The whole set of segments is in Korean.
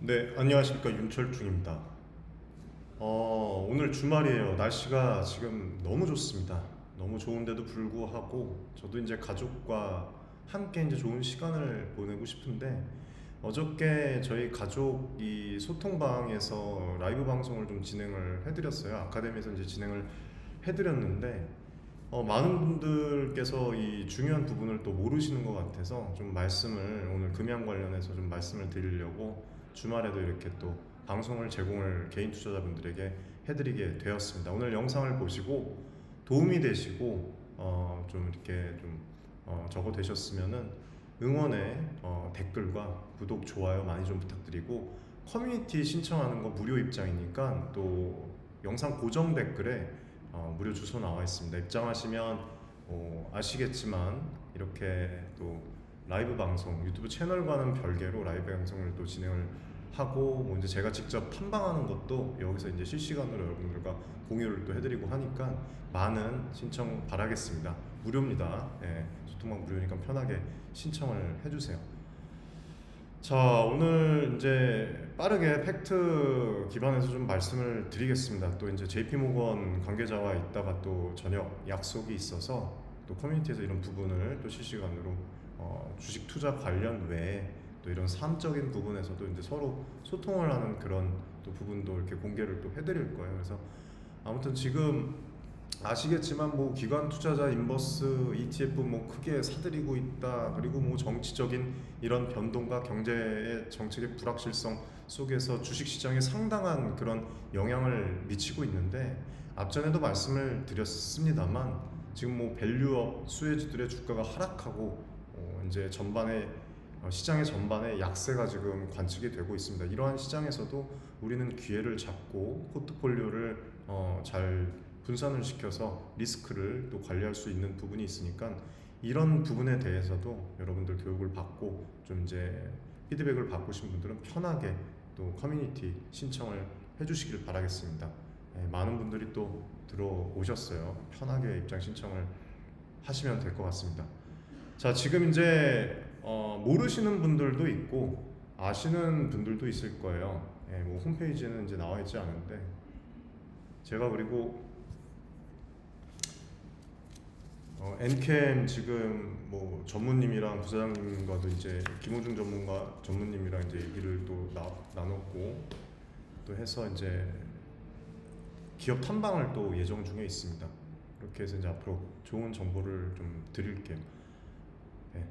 네, 안녕하십니까. 윤철중입니다. 오늘 주말이에요. 날씨가 지금 너무 좋습니다. 너무 좋은데도 불구하고 저도 이제 가족과 함께 이제 좋은 시간을 보내고 싶은데 어저께 저희 가족이 소통방에서 라이브 방송을 좀 진행을 해드렸어요. 아카데미에서 이제 진행을 해드렸는데 많은 분들께서 이 중요한 부분을 또 모르시는 것 같아서 좀 말씀을 오늘 금양 관련해서 좀 말씀을 드리려고 주말에도 이렇게 또 방송을 제공을 개인 투자자분들에게 해드리게 되었습니다. 오늘 영상을 보시고 도움이 되시고 좀 이렇게 좀 적어 되셨으면은 응원의 댓글과 구독, 좋아요 많이 좀 부탁드리고 커뮤니티 신청하는 거 무료 입장이니까 또 영상 고정 댓글에 무료 주소 나와 있습니다. 입장하시면 아시겠지만 이렇게 또 라이브 방송 유튜브 채널과는 별개로 라이브 방송을 또 진행을 하고 뭐 이제 제가 직접 탐방하는 것도 여기서 이제 실시간으로 여러분들과 공유를 또 해드리고 하니까 많은 신청 바라겠습니다. 무료입니다. 예, 소통방 무료니까 편하게 신청을 해주세요. 자, 오늘 이제 빠르게 팩트 기반에서 좀 말씀을 드리겠습니다. 또 이제 JP모건 관계자와 있다가 또 저녁 약속이 있어서 또 커뮤니티에서 이런 부분을 또 실시간으로 주식 투자 관련 외에 또 이런 사적인 부분에서도 이제 서로 소통을 하는 그런 또 부분도 이렇게 공개를 또 해드릴 거예요. 그래서 아무튼 지금 아시겠지만 뭐 기관 투자자 인버스 ETF 뭐 크게 사들이고 있다. 그리고 뭐 정치적인 이런 변동과 경제의 정책의 불확실성 속에서 주식 시장에 상당한 그런 영향을 미치고 있는데 앞전에도 말씀을 드렸습니다만 지금 뭐 밸류업 수혜주들의 주가가 하락하고 이제 전반에 시장의 전반에 약세가 지금 관측이 되고 있습니다. 이러한 시장에서도 우리는 기회를 잡고 포트폴리오를 잘 분산을 시켜서 리스크를 또 관리할 수 있는 부분이 있으니까 이런 부분에 대해서도 여러분들 교육을 받고 좀 이제 피드백을 받고 싶은 분들은 편하게 또 커뮤니티 신청을 해주시길 바라겠습니다. 네, 많은 분들이 또 들어오셨어요. 편하게 입장 신청을 하시면 될 것 같습니다. 자, 지금 이제 모르시는 분들도 있고 아시는 분들도 있을 거예요. 예, 뭐 홈페이지에는 이제 나와 있지 않은데 제가 그리고 엔캠 지금 뭐 전무님이랑 부사장님과도 이제 김호중 전무님이랑 이제 얘기를 또 나눴고 또 해서 이제 기업 탐방을 또 예정 중에 있습니다. 그렇게 해서 이제 앞으로 좋은 정보를 좀 드릴게요. 네.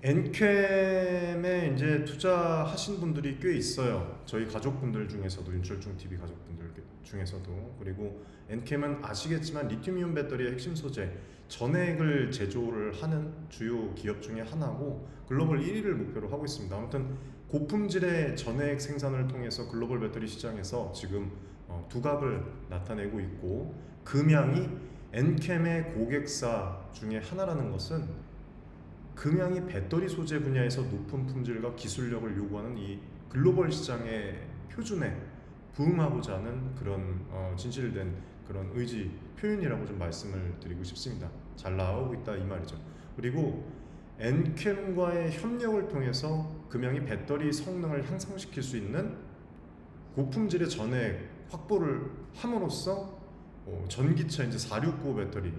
엔캠에 이제 투자하신 분들이 꽤 있어요. 저희 가족분들 중에서도 윤철중 TV 가족분들 중에서도. 그리고 엔캠은 아시겠지만 리튬이온 배터리의 핵심 소재 전해액을 제조를 하는 주요 기업 중에 하나고 글로벌 1위를 목표로 하고 있습니다. 아무튼 고품질의 전해액 생산을 통해서 글로벌 배터리 시장에서 지금 두각을 나타내고 있고 금양이 엔캠의 고객사 중에 하나라는 것은 금양이 배터리 소재 분야에서 높은 품질과 기술력을 요구하는 이 글로벌 시장의 표준에 부응하고자 하는 그런 진실된 그런 의지 표현이라고 좀 말씀을 드리고 싶습니다. 잘 나오고 있다 이 말이죠. 그리고 엔캠과의 협력을 통해서 금양이 배터리 성능을 향상시킬 수 있는 고품질의 전액 확보를 함으로써 전기차 이제 469 배터리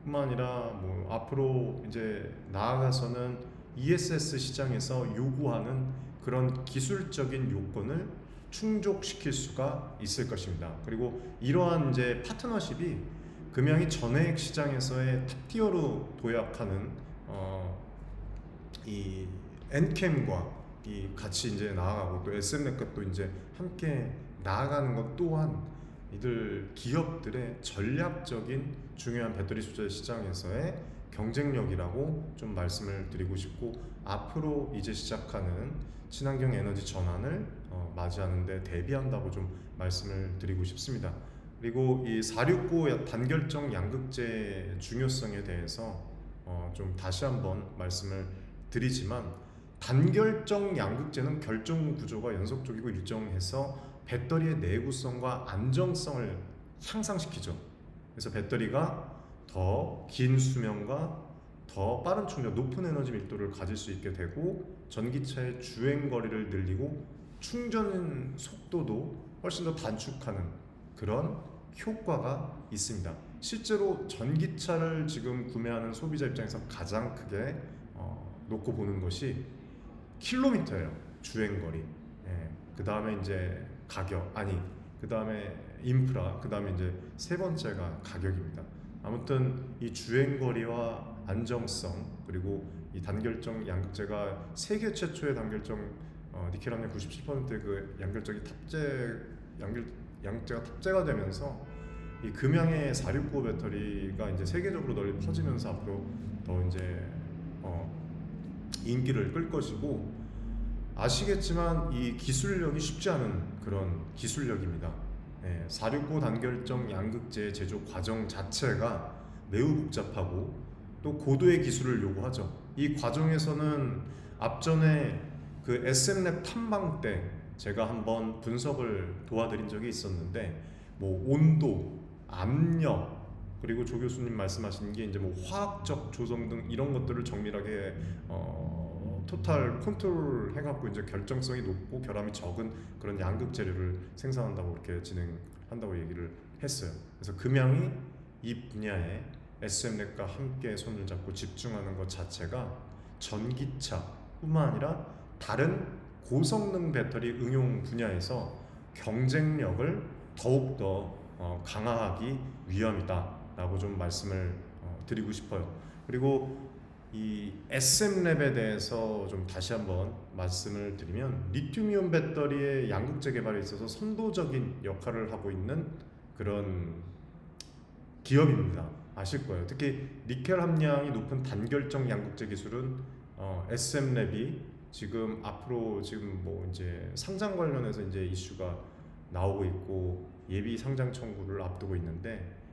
뿐만 아니라 뭐 앞으로 이제 나아가서는 ESS 시장에서 요구하는 그런 기술적인 요건을 충족시킬 수가 있을 것입니다. 그리고 이러한 이제 파트너십이 금양이 전해액 시장에서의 탑티어로 도약하는 이 엔캠과 이 같이 이제 나아가고 또 SM넷과 또 이제 함께 나아가는 것 또한 이들 기업들의 전략적인 중요한 배터리 소재 시장에서의 경쟁력이라고 좀 말씀을 드리고 싶고 앞으로 이제 시작하는 친환경 에너지 전환을 맞이하는 데 대비한다고 좀 말씀을 드리고 싶습니다. 그리고 이 469 단결정 양극재 중요성에 대해서 좀 다시 한번 말씀을 드리지만 단결정 양극재는 결정 구조가 연속적이고 일정해서 배터리의 내구성과 안정성을 향상시키죠. 그래서 배터리가 더 긴 수명과 더 빠른 충전, 높은 에너지 밀도를 가질 수 있게 되고 전기차의 주행 거리를 늘리고 충전 속도도 훨씬 더 단축하는 그런 효과가 있습니다. 실제로 전기차를 지금 구매하는 소비자 입장에서 가장 크게 놓고 보는 것이 킬로미터예요. 주행 거리. 예. 그 다음에 이제 가격, 아니, 그 다음에 인프라, 그 다음에 이제 세 번째가 가격입니다. 아무튼 이 주행 거리와 안정성, 그리고 이 단결정 양극재가 세계 최초의 단결정 니켈 함량 97%의 그 양극재가 탑재가 되면서 이 금양의 4695 배터리가 이제 세계적으로 널리 퍼지면서 앞으로 더 이제 인기를 끌 것이고, 아시겠지만 이 기술력이 쉽지 않은 그런 기술력입니다. 469 단결정 양극재 제조 과정 자체가 매우 복잡하고 또 고도의 기술을 요구하죠. 이 과정에서는 앞전에 그 SM랩 탐방 때 제가 한번 분석을 도와드린 적이 있었는데, 뭐 온도, 압력, 그리고 조 교수님 말씀하신 게 이제 뭐 화학적 조성 등 이런 것들을 정밀하게 토탈 컨트롤 해갖고 이제 결정성이 높고 결함이 적은 그런 양극 재료를 생산한다고 이렇게 진행한다고 얘기를 했어요. 그래서 금양이 이 분야에 SM랩과 함께 손을 잡고 집중하는 것 자체가 전기차뿐만 아니라 다른 고성능 배터리 응용 분야에서 경쟁력을 더욱더 강화하기 위함이다라고 좀 말씀을 드리고 싶어요. 그리고 이 SM랩에 대해서 좀 다시 한번 말씀을 드리면, 리튬이온 배터리의 양극재 개발에 있어서 선도적인 역할을 하고 있는 그런 기업입니다. 아실 거예요. 특히 니켈 함량이 높은 단결정 양극재 기술은 SM랩이 지금 앞으로 지금 뭐 이제 상장 관련해서 이제 이슈가 나오고 있고 예비 상장 청구를 앞두고 있는데,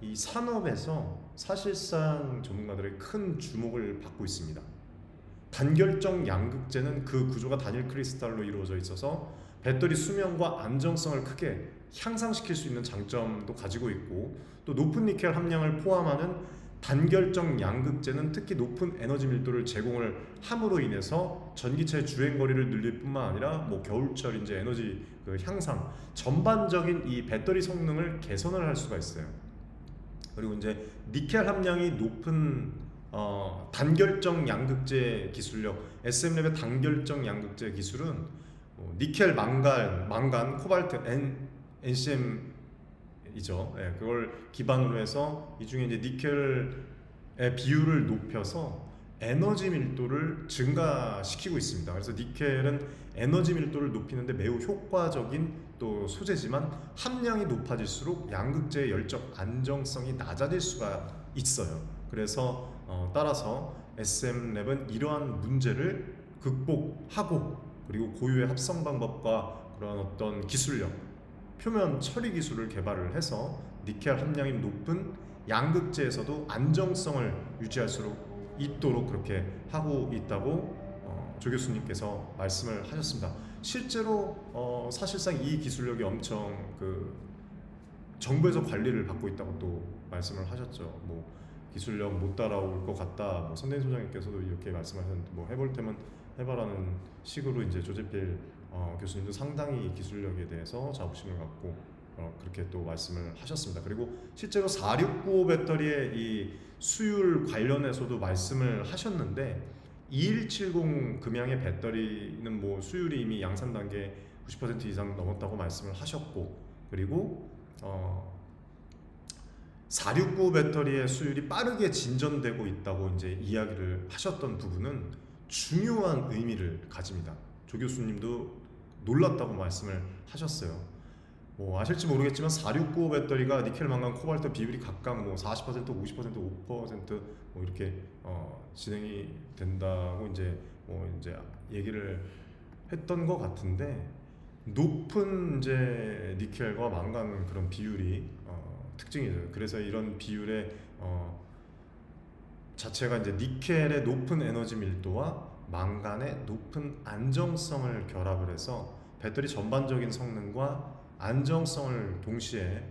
이 산업에서 사실상 전문가들의 큰 주목을 받고 있습니다. 단결정 양극재는 그 구조가 단일 크리스탈로 이루어져 있어서 배터리 수명과 안정성을 크게 향상시킬 수 있는 장점도 가지고 있고, 또 높은 니켈 함량을 포함하는 단결정 양극재는 특히 높은 에너지 밀도를 제공을 함으로 인해서 전기차의 주행 거리를 늘릴 뿐만 아니라 뭐 겨울철 이제 에너지 그 향상, 전반적인 이 배터리 성능을 개선을 할 수가 있어요. 그리고 이제 니켈 함량이 높은 단결정 양극재 기술력, SM랩의 단결정 양극재 기술은 니켈, 망간, 코발트, NCM이죠. 예, 그걸 기반으로 해서 이 중에 이제 니켈의 비율을 높여서 에너지 밀도를 증가시키고 있습니다. 그래서 니켈은 에너지 밀도를 높이는데 매우 효과적인 또 소재지만 함량이 높아질수록 양극재의 열적 안정성이 낮아질 수가 있어요. 그래서 따라서 SM랩은 이러한 문제를 극복하고, 그리고 고유의 합성 방법과 그런 어떤 기술력, 표면 처리 기술을 개발을 해서 니켈 함량이 높은 양극재에서도 안정성을 유지할 수 있도록 그렇게 하고 있다고 조 교수님께서 말씀을 하셨습니다. 실제로 사실상 이 기술력이 엄청 그 정부에서 관리를 받고 있다고 또 말씀을 하셨죠. 뭐 기술력 못 따라올 것 같다. 뭐 선대인 소장님께서도 이렇게 말씀하셨는데, 뭐 해볼 테면 해봐라는 식으로 이제 조재필 교수님도 상당히 기술력에 대해서 자부심을 갖고 그렇게 또 말씀을 하셨습니다. 그리고 실제로 4695 배터리의 이 수율 관련해서도 말씀을 하셨는데, 2170 금양의 배터리는 뭐 수율이 이미 양산 단계 90% 이상 넘었다고 말씀을 하셨고, 그리고 469 배터리의 수율이 빠르게 진전되고 있다고 이제 이야기를 하셨던 부분은 중요한 의미를 가집니다. 조 교수님도 놀랐다고 말씀을 하셨어요. 뭐 아실지 모르겠지만 469 배터리가 니켈, 망간, 코발트 비율이 각각 뭐 40%, 50%, 5% 뭐 이렇게 진행이 된다고 이제 얘기를 했던 것 같은데, 높은 이제 니켈과 망간 그런 비율이 특징이죠. 그래서 이런 비율의 자체가 이제 니켈의 높은 에너지 밀도와 망간의 높은 안정성을 결합을 해서 배터리 전반적인 성능과 안정성을 동시에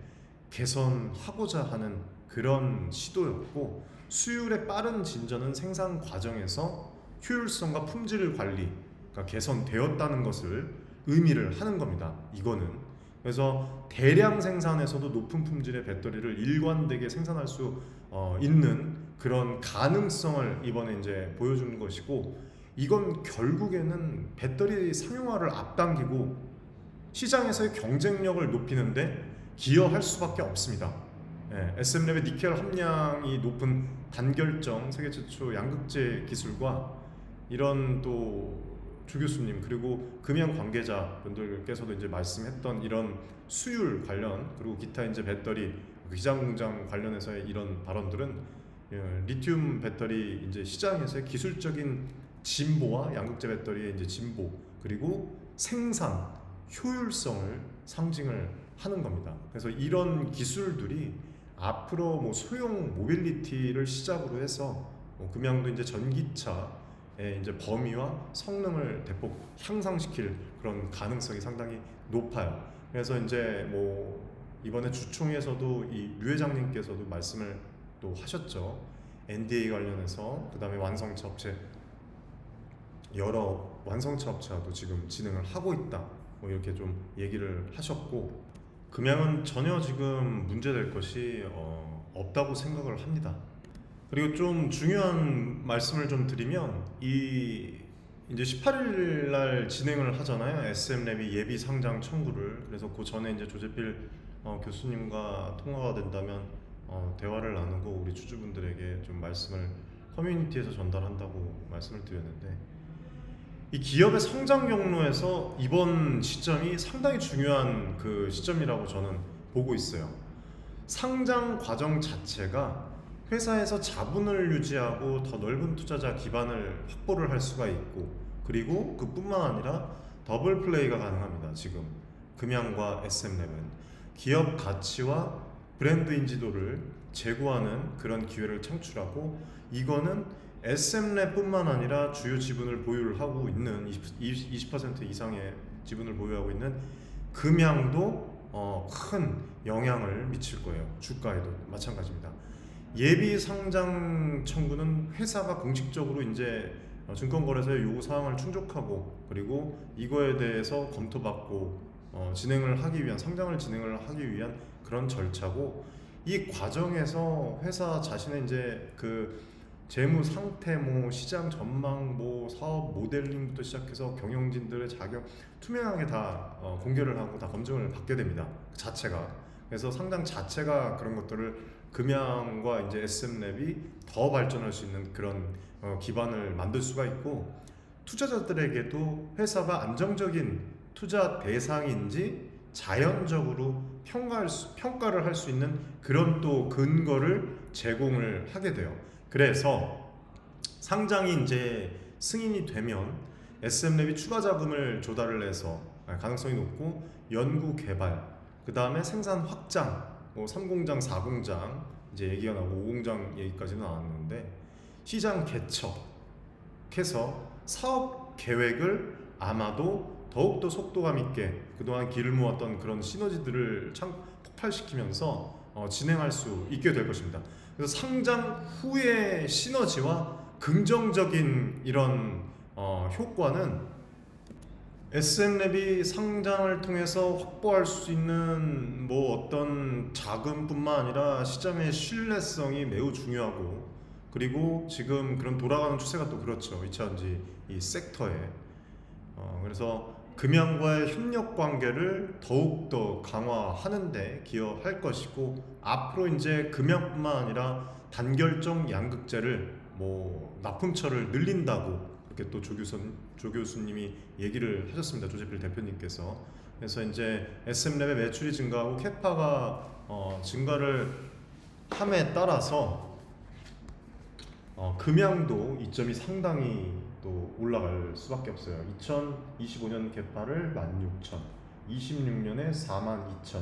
개선하고자 하는 그런 시도였고, 수율의 빠른 진전은 생산 과정에서 효율성과 품질 관리가 개선되었다는 것을 의미를 하는 겁니다. 이거는 그래서 대량 생산에서도 높은 품질의 배터리를 일관되게 생산할 수 있는 그런 가능성을 이번에 이제 보여주는 것이고, 이건 결국에는 배터리 상용화를 앞당기고 시장에서의 경쟁력을 높이는데 기여할 수밖에 없습니다. SM랩의 니켈 함량이 높은 단결정 세계 최초 양극재 기술과 이런 또 조 교수님 그리고 금양 관계자분들께서도 이제 말씀했던 이런 수율 관련, 그리고 기타 이제 배터리 기장 공장 관련해서의 이런 발언들은 리튬 배터리 이제 시장에서의 기술적인 진보와 양극재 배터리의 이제 진보, 그리고 생산 효율성을 상징을 하는 겁니다. 그래서 이런 기술들이 앞으로 뭐 소형 모빌리티를 시작으로 해서 금양도 이제 전기차의 이제 범위와 성능을 대폭 향상시킬 그런 가능성이 상당히 높아요. 그래서 이제 뭐 이번에 주총에서도 이 류 회장님께서도 말씀을 또 하셨죠. NDA 관련해서 그다음에 완성차 업체, 여러 완성차 업체와도 지금 진행을 하고 있다, 뭐 이렇게 좀 얘기를 하셨고, 금양은 전혀 지금 문제될 것이 없다고 생각을 합니다. 그리고 좀 중요한 말씀을 좀 드리면, 이 이제 18일 날 진행을 하잖아요. SM랩이 예비 상장 청구를. 그래서 그 전에 이제 조재필 교수님과 통화가 된다면 대화를 나누고 우리 주주분들에게 좀 말씀을 커뮤니티에서 전달한다고 말씀을 드렸는데, 이 기업의 성장 경로에서 이번 시점이 상당히 중요한 그 시점이라고 저는 보고 있어요. 상장 과정 자체가 회사에서 자본을 유지하고 더 넓은 투자자 기반을 확보를 할 수가 있고, 그리고 그뿐만 아니라 더블 플레이가 가능합니다. 지금 금양과 SM랩은 기업 가치와 브랜드 인지도를 제고하는 그런 기회를 창출하고, 이거는 SM랩뿐만 아니라 주요 지분을 보유를 하고 있는 20% 이상의 지분을 보유하고 있는 금양도 큰 영향을 미칠 거예요. 주가에도 마찬가지입니다. 예비 상장 청구는 회사가 공식적으로 이제 증권거래소의 요구 사항을 충족하고, 그리고 이거에 대해서 검토받고 진행을 하기 위한, 상장을 진행을 하기 위한 그런 절차고, 이 과정에서 회사 자신의 이제 그 재무 상태, 뭐 시장 전망, 뭐 사업 모델링부터 시작해서 경영진들의 자격 투명하게 다 공개를 하고 다 검증을 받게 됩니다. 그 자체가. 그래서 상장 자체가 그런 것들을 금양과 이제 SM랩이 더 발전할 수 있는 그런 기반을 만들 수가 있고, 투자자들에게도 회사가 안정적인 투자 대상인지 자연적으로 평가를 할 수 있는 그런 또 근거를 제공을 하게 돼요. 그래서 상장이 이제 승인이 되면 SM랩이 추가 자금을 조달을 해서 가능성이 높고, 연구 개발, 그 다음에 생산 확장, 뭐 3공장, 4공장 이제 얘기가 나오고 5공장 얘기까지 나왔는데, 시장 개척해서 사업 계획을 아마도 더욱더 속도감 있게 그동안 길을 모았던 그런 시너지들을 폭발시키면서 진행할 수 있게 될 것입니다. 그래서 상장 후의 시너지와 긍정적인 이런 효과는 SM랩이 상장을 통해서 확보할 수 있는 뭐 어떤 자금뿐만 아니라 시장의 신뢰성이 매우 중요하고, 그리고 지금 그런 돌아가는 추세가 또 그렇죠. 2차전지 이 섹터에. 그래서 금양과의 협력 관계를 더욱더 강화하는 데 기여할 것이고, 앞으로 이제 금양뿐만 아니라 단결정 양극재를 뭐 납품처를 늘린다고 이렇게 또 조 교수님이 얘기를 하셨습니다. 조재필 대표님께서. 그래서 이제 SM랩의 매출이 증가하고 캐파가 증가를 함에 따라서 금양도 이점이 상당히 또 올라갈 수밖에 없어요. 2025년 개파를 16,000, 26년에 42,000,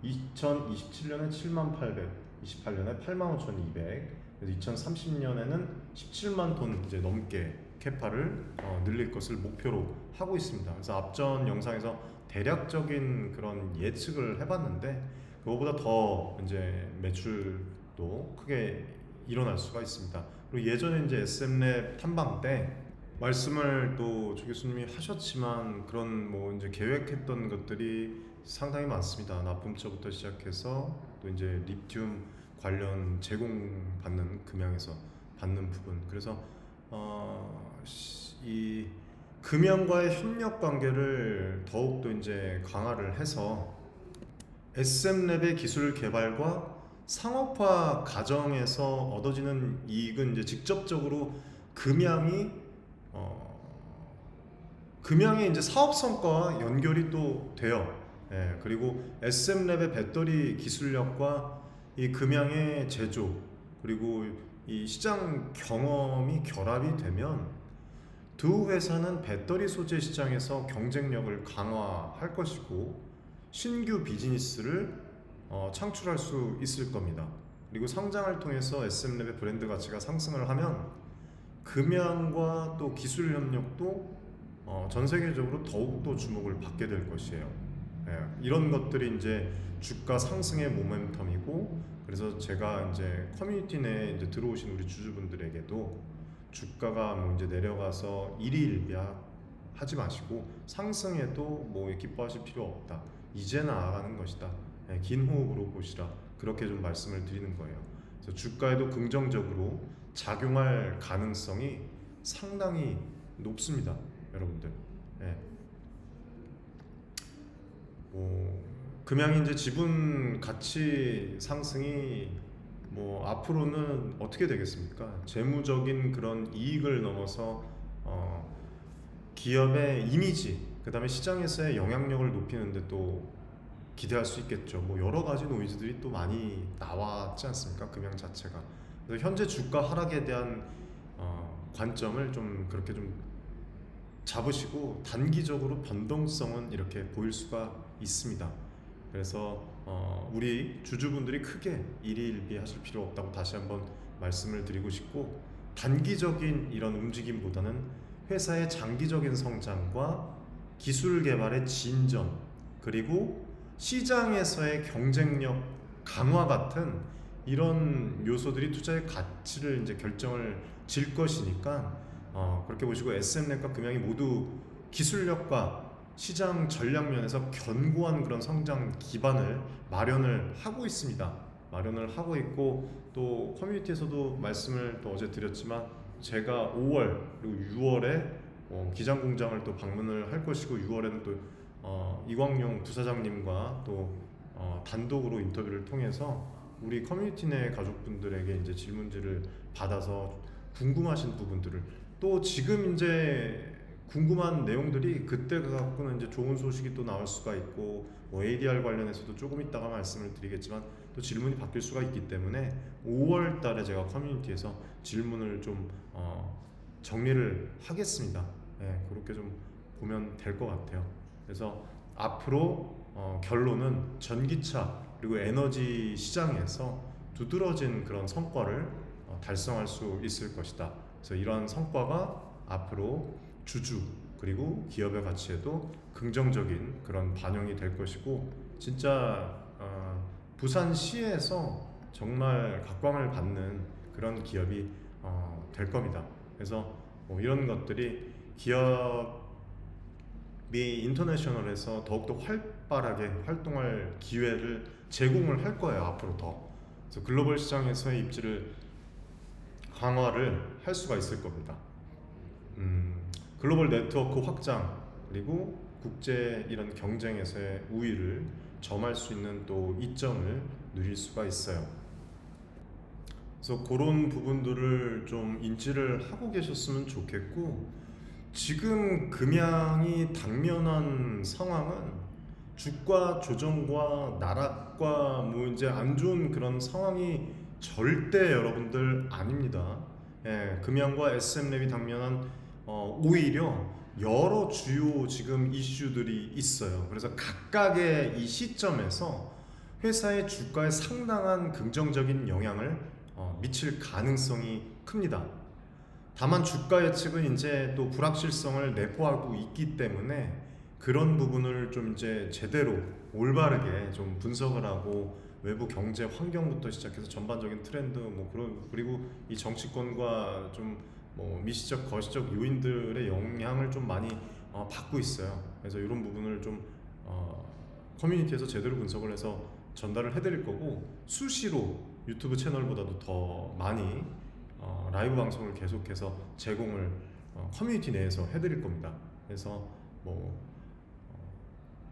2027년에 78,000, 28년에 85,200, 그래서 2030년에는 17만 톤 이제 넘게 캐파를 늘릴 것을 목표로 하고 있습니다. 그래서 앞전 영상에서 대략적인 그런 예측을 해봤는데, 그거보다 더 이제 매출도 크게 일어날 수가 있습니다. 그리고 예전에 이제 SM랩 탐방 때 말씀을 또 조 교수님이 하셨지만 그런 뭐 이제 계획했던 것들이 상당히 많습니다. 납품처부터 시작해서 또 이제 리튬 관련 제공받는 금양에서 받는 부분. 그래서 이 금양과의 협력 관계를 더욱더 이제 강화를 해서 SM랩의 기술 개발과 상업화 과정에서 얻어지는 이익은 이제 직접적으로 금양이 금양의 이제 사업 성과와 연결이 또 돼요. 예, 그리고 SM랩의 배터리 기술력과 이 금양의 제조 그리고 이 시장 경험이 결합이 되면 두 회사는 배터리 소재 시장에서 경쟁력을 강화할 것이고 신규 비즈니스를 창출할 수 있을 겁니다. 그리고 상장을 통해서 SM랩의 브랜드 가치가 상승을 하면 금양과 또 기술 협력도 전 세계적으로 더욱더 주목을 받게 될 것이에요. 예, 이런 것들이 이제 주가 상승의 모멘텀이고, 그래서 제가 이제 커뮤니티 내에 이제 들어오신 우리 주주분들에게도 주가가 뭐 이제 내려가서 일희일비하지 마시고 상승해도 뭐 기뻐하실 필요 없다. 이제 나아가는 것이다. 예, 긴 호흡으로 보시라. 그렇게 좀 말씀을 드리는 거예요. 그래서 주가에도 긍정적으로 작용할 가능성이 상당히 높습니다, 여러분들. 예. 금양이 이제 지분 가치 상승이 뭐 앞으로는 어떻게 되겠습니까? 재무적인 그런 이익을 넘어서 기업의 이미지, 그다음에 시장에서의 영향력을 높이는데 또 기대할 수 있겠죠. 뭐 여러 가지 노이즈들이 또 많이 나왔지 않습니까? 금양 자체가. 그래서 현재 주가 하락에 대한 관점을 좀 그렇게 좀 잡으시고 단기적으로 변동성은 이렇게 보일 수가 있습니다. 그래서 우리 주주분들이 크게 일희일비 하실 필요 없다고 다시 한번 말씀을 드리고 싶고, 단기적인 이런 움직임보다는 회사의 장기적인 성장과 기술 개발의 진전, 그리고 시장에서의 경쟁력 강화 같은 이런 요소들이 투자의 가치를 이제 결정을 질 것이니까 그렇게 보시고 SM랩과 금양이 모두 기술력과 시장 전략 면에서 견고한 그런 성장 기반을 마련을 하고 있습니다. 마련을 하고 있고, 또 커뮤니티에서도 말씀을 또 어제 드렸지만 제가 5월 그리고 6월에 기장 공장을 또 방문을 할 것이고, 6월에는 또 이광용 부사장님과 또 단독으로 인터뷰를 통해서 우리 커뮤니티 내 가족분들에게 이제 질문지를 받아서 궁금하신 부분들을, 또 지금 이제 궁금한 내용들이 그때 갖고는 이제 좋은 소식이 또 나올 수가 있고, 뭐 ADR 관련해서도 조금 이따가 말씀을 드리겠지만 또 질문이 바뀔 수가 있기 때문에 5월 달에 제가 커뮤니티에서 질문을 좀 정리를 하겠습니다. 네, 그렇게 좀 보면 될 것 같아요. 그래서 앞으로 결론은 전기차 그리고 에너지 시장에서 두드러진 그런 성과를 달성할 수 있을 것이다. 그래서 이러한 성과가 앞으로 주주 그리고 기업의 가치에도 긍정적인 그런 반영이 될 것이고, 진짜 부산시에서 정말 각광을 받는 그런 기업이 될 겁니다. 그래서 이런 것들이 기업이 인터내셔널에서 더욱더 활발하게 활동할 기회를 제공을 할 거예요, 앞으로 더. 그래서 글로벌 시장에서의 입지를 강화를 할 수가 있을 겁니다. 글로벌 네트워크 확장 그리고 국제 이런 경쟁에서의 우위를 점할 수 있는 또 이점을 누릴 수가 있어요. 그래서 그런 부분들을 좀 인지를 하고 계셨으면 좋겠고, 지금 금양이 당면한 상황은 주가 조정과 나락과 뭐 이제 안 좋은 그런 상황이 절대 여러분들 아닙니다. 예, 금양과 SM랩이 당면한 오히려 여러 주요 지금 이슈들이 있어요. 그래서 각각의 이 시점에서 회사의 주가에 상당한 긍정적인 영향을 미칠 가능성이 큽니다. 다만 주가 예측은 이제 또 불확실성을 내포하고 있기 때문에 그런 부분을 좀 이제 제대로 올바르게 좀 분석을 하고 외부 경제 환경부터 시작해서 전반적인 트렌드 뭐 그리고 이 정치권과 좀 뭐 미시적 거시적 요인들의 영향을 좀 많이 받고 있어요. 그래서 이런 부분을 좀 커뮤니티에서 제대로 분석을 해서 전달을 해드릴 거고, 수시로 유튜브 채널보다도 더 많이 라이브 방송을 계속해서 제공을 커뮤니티 내에서 해드릴 겁니다. 그래서 뭐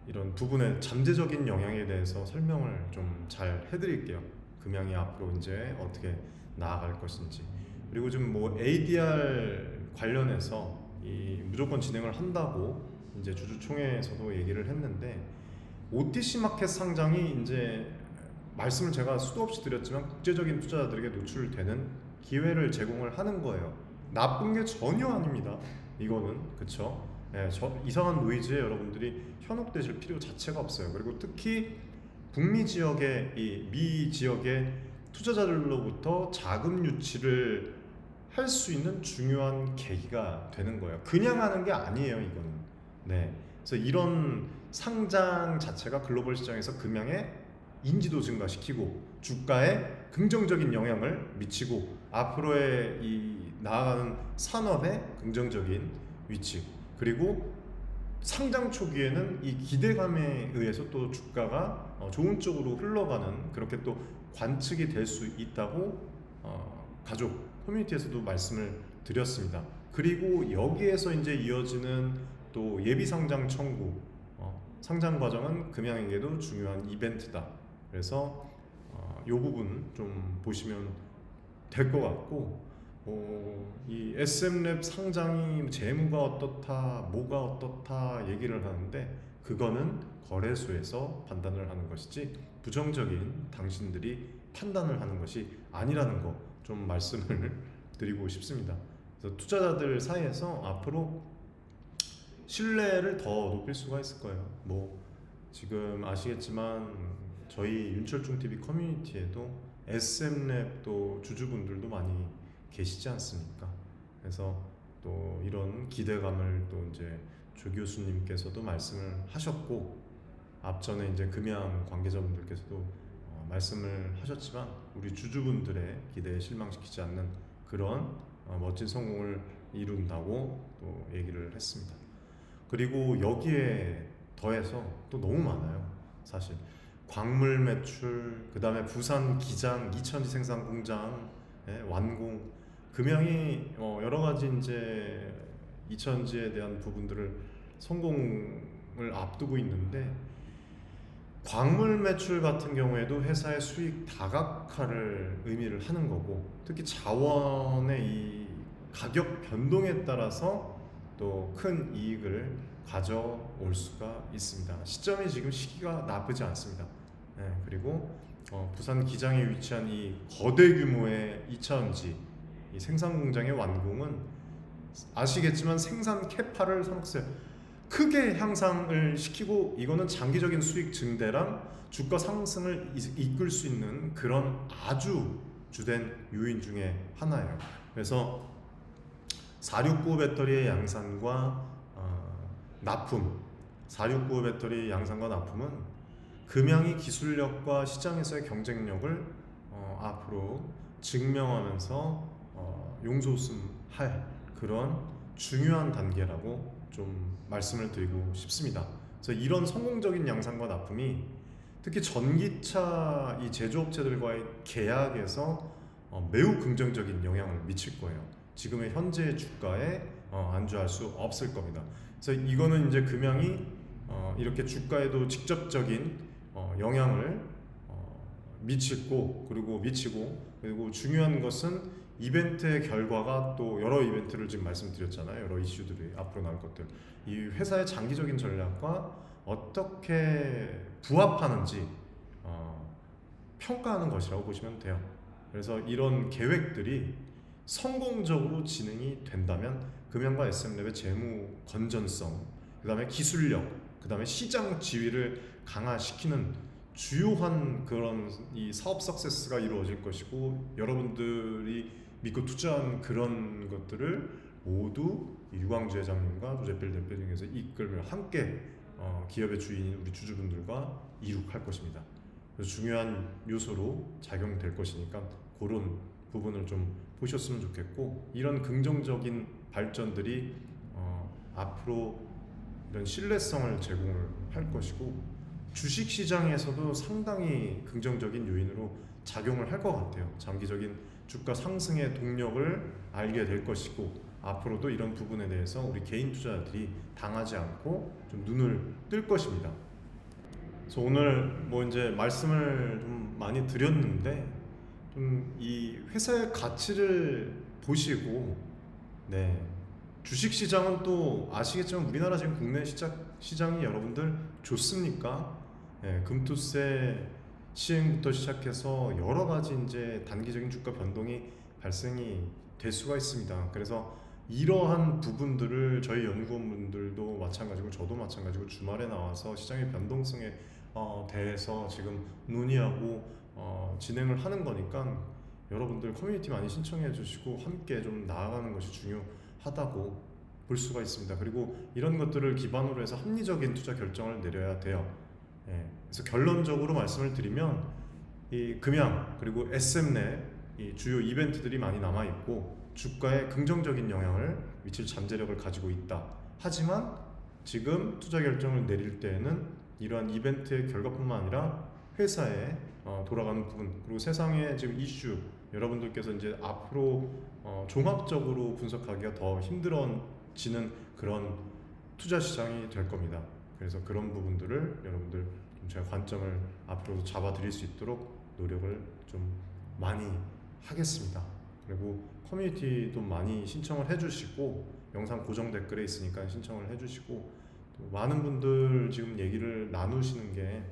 이런 부분의 잠재적인 영향에 대해서 설명을 좀 잘 해드릴게요. 금양이 앞으로 이제 어떻게 나아갈 것인지, 그리고 지금 뭐 ADR 관련해서 이 무조건 진행을 한다고 이제 주주총회에서도 얘기를 했는데, OTC 마켓 상장이 이제 말씀을 제가 수도 없이 드렸지만 국제적인 투자자들에게 노출되는 기회를 제공을 하는 거예요. 나쁜 게 전혀 아닙니다. 이거는 그쵸? 네, 이상한 노이즈에 여러분들이 현혹되실 필요 자체가 없어요. 그리고 특히 북미 지역의 미 지역의 투자자들로부터 자금 유치를 할 수 있는 중요한 계기가 되는 거예요. 그냥 하는 게 아니에요, 이거는. 네, 그래서 이런 상장 자체가 글로벌 시장에서 금양의 인지도 증가시키고 주가에 긍정적인 영향을 미치고 앞으로의 이 나아가는 산업의 긍정적인 위치, 그리고 상장 초기에는 이 기대감에 의해서 또 주가가 좋은 쪽으로 흘러가는, 그렇게 또 관측이 될 수 있다고 가족 커뮤니티에서도 말씀을 드렸습니다. 그리고 여기에서 이제 이어지는 또 예비 상장 청구, 상장 과정은 금양에게도 중요한 이벤트다. 그래서 이 부분 좀 보시면 될 것 같고, 이 SM랩 상장이 재무가 어떻다, 뭐가 어떻다 얘기를 하는데, 그거는 거래소에서 판단을 하는 것이지 부정적인 당신들이 판단을 하는 것이 아니라는 거 좀 말씀을 드리고 싶습니다. 그래서 투자자들 사이에서 앞으로 신뢰를 더 높일 수가 있을 거예요. 뭐 지금 아시겠지만 저희 윤철중TV 커뮤니티에도 SM랩 또 주주분들도 많이 계시지 않습니까? 그래서 또 이런 기대감을 또 이제 조 교수님께서도 말씀을 하셨고, 앞전에 이제 금양 관계자분들께서도 말씀을 하셨지만 우리 주주분들의 기대에 실망시키지 않는 그런 멋진 성공을 이룬다고 또 얘기를 했습니다. 그리고 여기에 더해서 또 너무 많아요. 사실 광물 매출, 그 다음에 부산 기장 2,000지 생산 공장 완공, 금양이 여러 가지 이제 2,000지에 대한 부분들을 성공을 앞두고 있는데, 광물 매출 같은 경우에도 회사의 수익 다각화를 의미를 하는 거고, 특히 자원의 이 가격 변동에 따라서 또 큰 이익을 가져올 수가 있습니다. 시점이 지금 시기가 나쁘지 않습니다. 그리고 부산 기장에 위치한 이 거대 규모의 2차원지 이 생산 공장의 완공은 아시겠지만 생산 캐파를 크게 향상을 시키고, 이거는 장기적인 수익 증대랑 주가 상승을 이끌 수 있는 그런 아주 주된 요인 중에 하나예요. 그래서 469 배터리의 양산과 납품, 469 배터리 양산과 납품은 금양이 기술력과 시장에서의 경쟁력을 앞으로 증명하면서 용솟음할 그런 중요한 단계라고 좀 말씀을 드리고 싶습니다. 그래서 이런 성공적인 양산과 납품이 특히 전기차 이 제조업체들과의 계약에서 매우 긍정적인 영향을 미칠 거예요. 지금의 현재 주가에 안주할 수 없을 겁니다. 그래서 이거는 이제 금양이 이렇게 주가에도 직접적인 영향을 미치고, 그리고 중요한 것은 이벤트의 결과가 또 여러 이벤트를 지금 말씀드렸잖아요. 여러 이슈들이 앞으로 나올 것들, 이 회사의 장기적인 전략과 어떻게 부합하는지 평가하는 것이라고 보시면 돼요. 그래서 이런 계획들이 성공적으로 진행이 된다면 금양과 SM랩의 재무 건전성, 그 다음에 기술력, 그 다음에 시장 지위를 강화시키는 주요한 그런 이 사업 석세스가 이루어질 것이고, 여러분들이 믿고 투자한 그런 것들을 모두 유광주 회장님과 조재필 대표님께서 이끌며 함께 기업의 주인인 우리 주주분들과 이룩할 것입니다. 중요한 요소로 작용될 것이니까 그런 부분을 좀 보셨으면 좋겠고, 이런 긍정적인 발전들이 앞으로 이런 신뢰성을 제공을 할 것이고, 주식 시장에서도 상당히 긍정적인 요인으로 작용을 할 것 같아요. 장기적인 주가 상승의 동력을 알게 될 것이고, 앞으로도 이런 부분에 대해서 우리 개인 투자자들이 당하지 않고 좀 눈을 뜰 것입니다. 그래서 오늘 뭐 이제 말씀을 좀 많이 드렸는데, 좀 이 회사의 가치를 보시고, 네, 주식 시장은 또 아시겠지만 우리나라 지금 국내 시장이 여러분들 좋습니까? 네, 금투세 시행부터 시작해서 여러 가지 이제 단기적인 주가 변동이 발생이 될 수가 있습니다. 그래서 이러한 부분들을 저희 연구원분들도 마찬가지고 저도 마찬가지고 주말에 나와서 시장의 변동성에 대해서 지금 논의하고 진행을 하는 거니까, 여러분들 커뮤니티 많이 신청해 주시고 함께 좀 나아가는 것이 중요하다고 볼 수가 있습니다. 그리고 이런 것들을 기반으로 해서 합리적인 투자 결정을 내려야 돼요. 예, 그래서 결론적으로 말씀을 드리면, 이 금양 그리고 SM랩 이 주요 이벤트들이 많이 남아 있고 주가에 긍정적인 영향을 미칠 잠재력을 가지고 있다. 하지만 지금 투자 결정을 내릴 때에는 이러한 이벤트의 결과뿐만 아니라 회사에 돌아가는 부분, 그리고 세상의 지금 이슈, 여러분들께서 이제 앞으로 종합적으로 분석하기가 더 힘들어지는 그런 투자 시장이 될 겁니다. 그래서 그런 부분들을 여러분들 좀 제가 관점을 앞으로도 잡아드릴 수 있도록 노력을 좀 많이 하겠습니다. 그리고 커뮤니티도 많이 신청을 해주시고, 영상 고정 댓글에 있으니까 신청을 해주시고, 또 많은 분들 지금 얘기를 나누시는 게,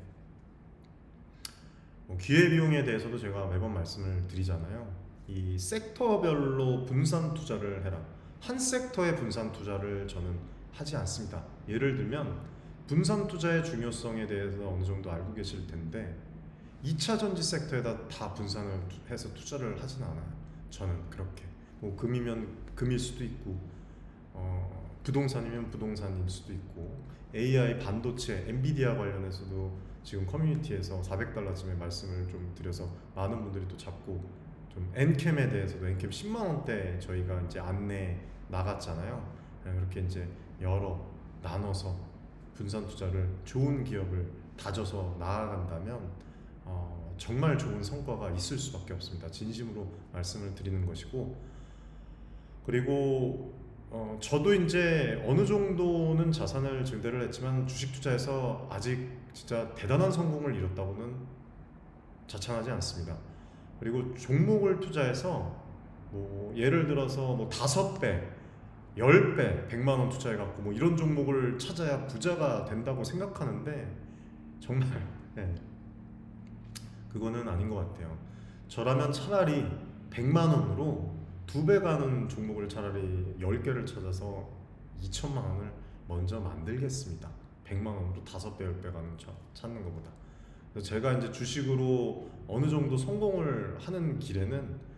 기회비용에 대해서도 제가 매번 말씀을 드리잖아요. 이 섹터별로 분산 투자를 해라. 한 섹터에 분산 투자를 저는 하지 않습니다. 예를 들면 분산 투자의 중요성에 대해서 어느 정도 알고 계실 텐데, 2차 전지 섹터에다 다 분산을 해서 투자를 하진 않아요. 저는 그렇게 뭐 금이면 금일 수도 있고, 부동산이면 부동산일 수도 있고, AI 반도체 엔비디아 관련해서도 지금 커뮤니티에서 $400쯤에 말씀을 좀 드려서 많은 분들이 또 잡고, 좀 엔캠에 대해서도 엔캠 10만 원대 저희가 이제 안내 나갔잖아요. 그렇게 이제 여러 나눠서 분산 투자를, 좋은 기업을 다져서 나아간다면 정말 좋은 성과가 있을 수밖에 없습니다. 진심으로 말씀을 드리는 것이고, 그리고 저도 이제 어느 정도는 자산을 증대를 했지만 주식 투자에서 아직 진짜 대단한 성공을 이뤘다고는 자찬하지 않습니다. 그리고 종목을 투자해서 뭐 예를 들어서 뭐 5배, 10배, 100만 원 투자해갖고 뭐 이런 종목을 찾아야 부자가 된다고 생각하는데, 정말 네, 그거는 아닌 것 같아요. 저라면 차라리 100만 원으로 2배 가는 종목을 차라리 10개를 찾아서 2천만 원을 먼저 만들겠습니다. 100만 원으로 5배, 10배 가는 찾는 것보다. 그래서 제가 이제 주식으로 어느 정도 성공을 하는 길에는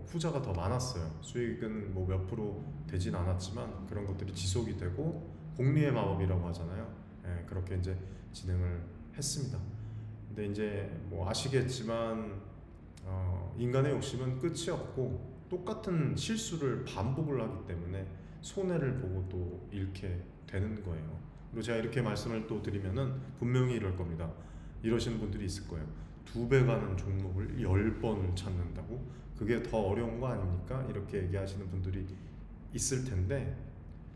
후자가 더 많았어요. 수익은 뭐 몇 프로 되진 않았지만 그런 것들이 지속이 되고, 복리의 마법이라고 하잖아요. 예, 그렇게 이제 진행을 했습니다. 근데 이제 뭐 아시겠지만 인간의 욕심은 끝이 없고 똑같은 실수를 반복을 하기 때문에 손해를 보고 또 잃게 되는 거예요. 그리고 제가 이렇게 말씀을 또 드리면은 분명히 이럴 겁니다. 이러시는 분들이 있을 거예요. 2배 가는 종목을 10번을 찾는다고? 그게 더 어려운 거 아닙니까? 이렇게 얘기하시는 분들이 있을 텐데,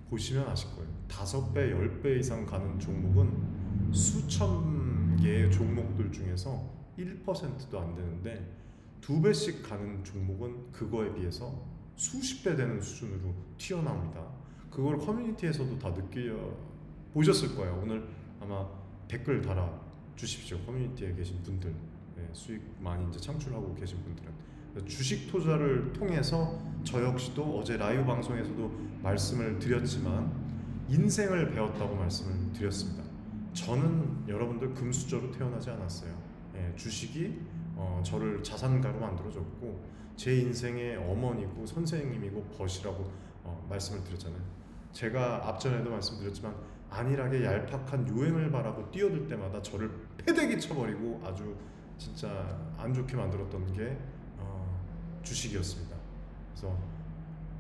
보시면 아실 거예요. 5배, 10배 이상 가는 종목은 수천 개의 종목들 중에서 1%도 안 되는데, 2배씩 가는 종목은 그거에 비해서 수십 배 되는 수준으로 튀어나옵니다. 그걸 커뮤니티에서도 다 보셨을 거예요. 오늘 아마 댓글 달아 주십시오. 커뮤니티에 계신 분들, 네, 수익 많이 이제 창출하고 계신 분들은. 주식 투자를 통해서 저 역시도 어제 라이브 방송에서도 말씀을 드렸지만 인생을 배웠다고 말씀을 드렸습니다. 저는 여러분들 금수저로 태어나지 않았어요. 예, 주식이 저를 자산가로 만들어줬고, 제 인생의 어머니고 선생님이고 벗이라고 말씀을 드렸잖아요. 제가 앞전에도 말씀드렸지만 안일하게 얄팍한 유행을 바라고 뛰어들 때마다 저를 패대기 쳐버리고 아주 진짜 안 좋게 만들었던 게 주식이었습니다. 그래서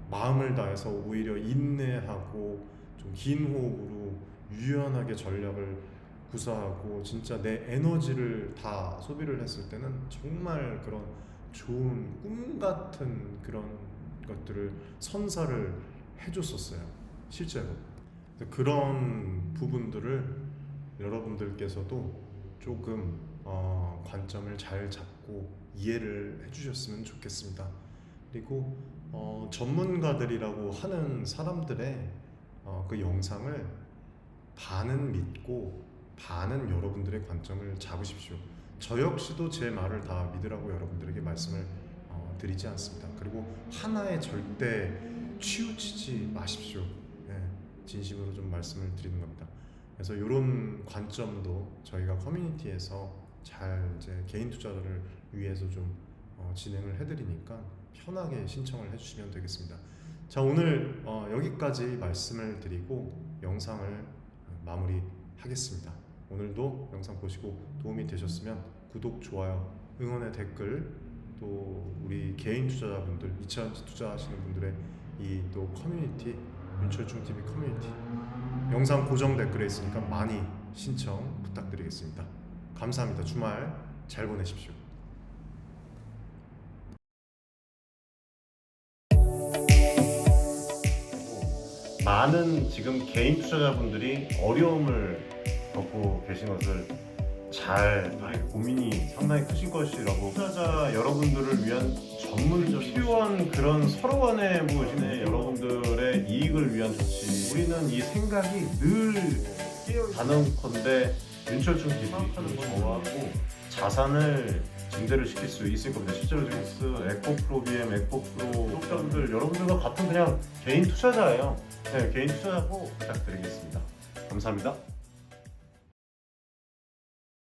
마음을 다해서 오히려 인내하고 좀 긴 호흡으로 유연하게 전략을 구사하고 진짜 내 에너지를 다 소비를 했을 때는 정말 그런 좋은 꿈 같은 그런 것들을 선사를 해줬었어요. 실제로. 그래서 그런 부분들을 여러분들께서도 조금 관점을 잘 잡고 이해를 해주셨으면 좋겠습니다. 그리고 전문가들이라고 하는 사람들의 그 영상을 반은 믿고 반은 여러분들의 관점을 잡으십시오. 저 역시도 제 말을 다 믿으라고 여러분들에게 말씀을 드리지 않습니다. 그리고 하나에 절대 치우치지 마십시오. 예, 진심으로 좀 말씀을 드리는 겁니다. 그래서 이런 관점도 저희가 커뮤니티에서 잘 이제 개인 투자를 위해서 좀 진행을 해드리니까 편하게 신청을 해주시면 되겠습니다. 자, 오늘 여기까지 말씀을 드리고 영상을 마무리하겠습니다. 오늘도 영상 보시고 도움이 되셨으면 구독, 좋아요, 응원의 댓글, 또 우리 개인 투자자분들, 2차전지 투자하시는 분들의 이 또 커뮤니티, 윤철중 TV 커뮤니티 영상 고정 댓글에 있으니까 많이 신청 부탁드리겠습니다. 감사합니다. 주말 잘 보내십시오. 많은 지금 개인 투자자분들이 어려움을 겪고 계신 것을 잘 고민이 상당히 크신 것이라고, 투자자 여러분들을 위한 전문적 필요한 그런 서로 간의 여러분들의 이익을 위한 조치, 우리는 이 생각이 늘 단언컨대 윤철중 TV 저하고 자산을 증대를 시킬 수 있을 겁니다. 실제로 지금 에코프로 BM, 에코프로 구독자분들 여러분들과 같은 그냥 개인 투자자예요. 네, 개인 투자자고 부탁드리겠습니다. 감사합니다.